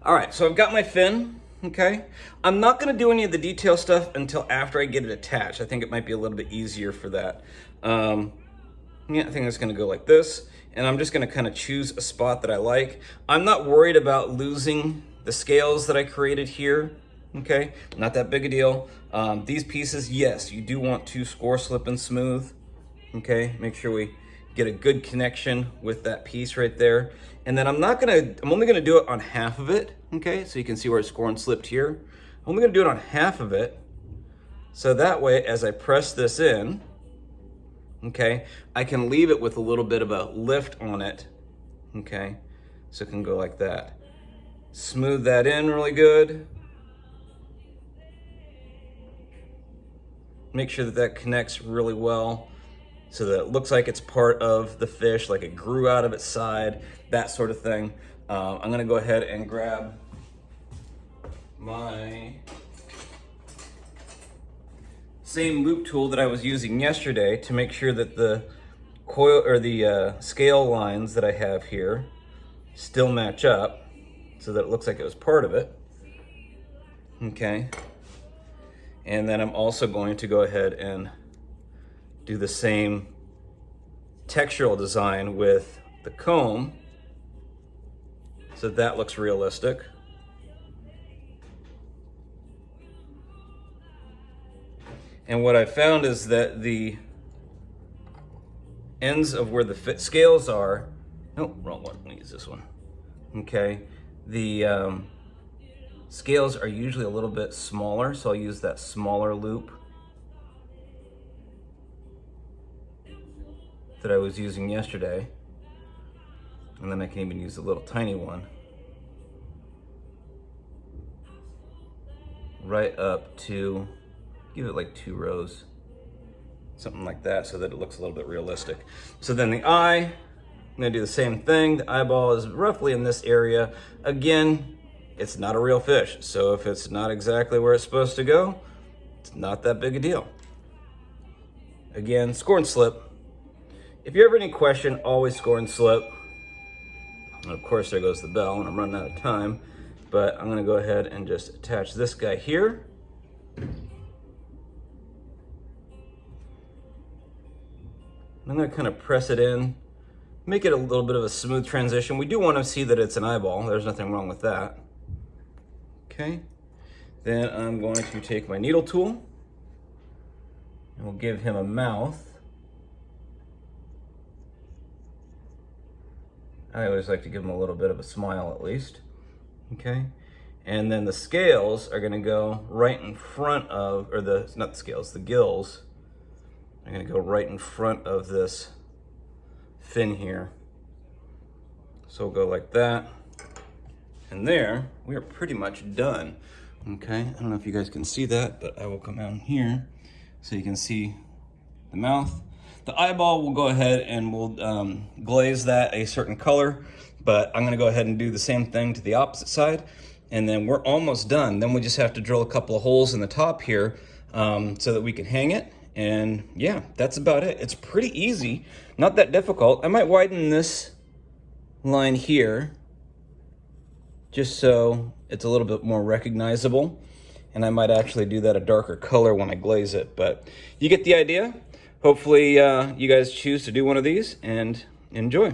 All right, so I've got my fin, okay? I'm not gonna do any of the detail stuff until after I get it attached. I think it might be a little bit easier for that. Yeah, I think it's gonna go like this, and I'm just gonna kind of choose a spot that I like. I'm not worried about losing the scales that I created here, okay? Not that big a deal. These pieces, yes, you do want to score, slip, and smooth, okay? Make sure we get a good connection with that piece right there. And then I'm only gonna do it on half of it, okay? So you can see where it's scored and slipped here. I'm only gonna do it on half of it, so that way, as I press this in, okay, I can leave it with a little bit of a lift on it, okay? So it can go like that. Smooth that in really good. Make sure that that connects really well so that it looks like it's part of the fish, like it grew out of its side, that sort of thing. I'm gonna go ahead and grab my same loop tool that I was using yesterday to make sure that the coil or the scale lines that I have here still match up so that it looks like it was part of it. Okay. And then I'm also going to go ahead and do the same textural design with the comb so that looks realistic. And what I found is that the ends of where the scales are, no, wrong one, let me use this one. Okay, the scales are usually a little bit smaller, so I'll use that smaller loop that I was using yesterday. And then I can even use a little tiny one right up to, give it like 2 rows, something like that, so that it looks a little bit realistic. So then the eye, I'm gonna do the same thing. The eyeball is roughly in this area. Again, it's not a real fish, so if it's not exactly where it's supposed to go, it's not that big a deal. Again, score and slip. If you ever have any question, always score and slip. And of course, there goes the bell, and I'm running out of time, but I'm gonna go ahead and just attach this guy here. I'm gonna kind of press it in, make it a little bit of a smooth transition. We do want to see that it's an eyeball. There's nothing wrong with that. Okay, then I'm going to take my needle tool and we'll give him a mouth. I always like to give him a little bit of a smile at least. Okay, and then the scales are gonna go right in front of, or not the scales, the gills are gonna go right in front of this fin here. So we'll go like that. And there, we are pretty much done. Okay, I don't know if you guys can see that, but I will come down here so you can see the mouth. The eyeball, we'll go ahead and we'll glaze that a certain color, but I'm gonna go ahead and do the same thing to the opposite side, and then we're almost done. Then we just have to drill a couple of holes in the top here so that we can hang it. And yeah, that's about it. It's pretty easy, not that difficult. I might widen this line here just so it's a little bit more recognizable. And I might actually do that a darker color when I glaze it, but you get the idea. Hopefully you guys choose to do one of these and enjoy.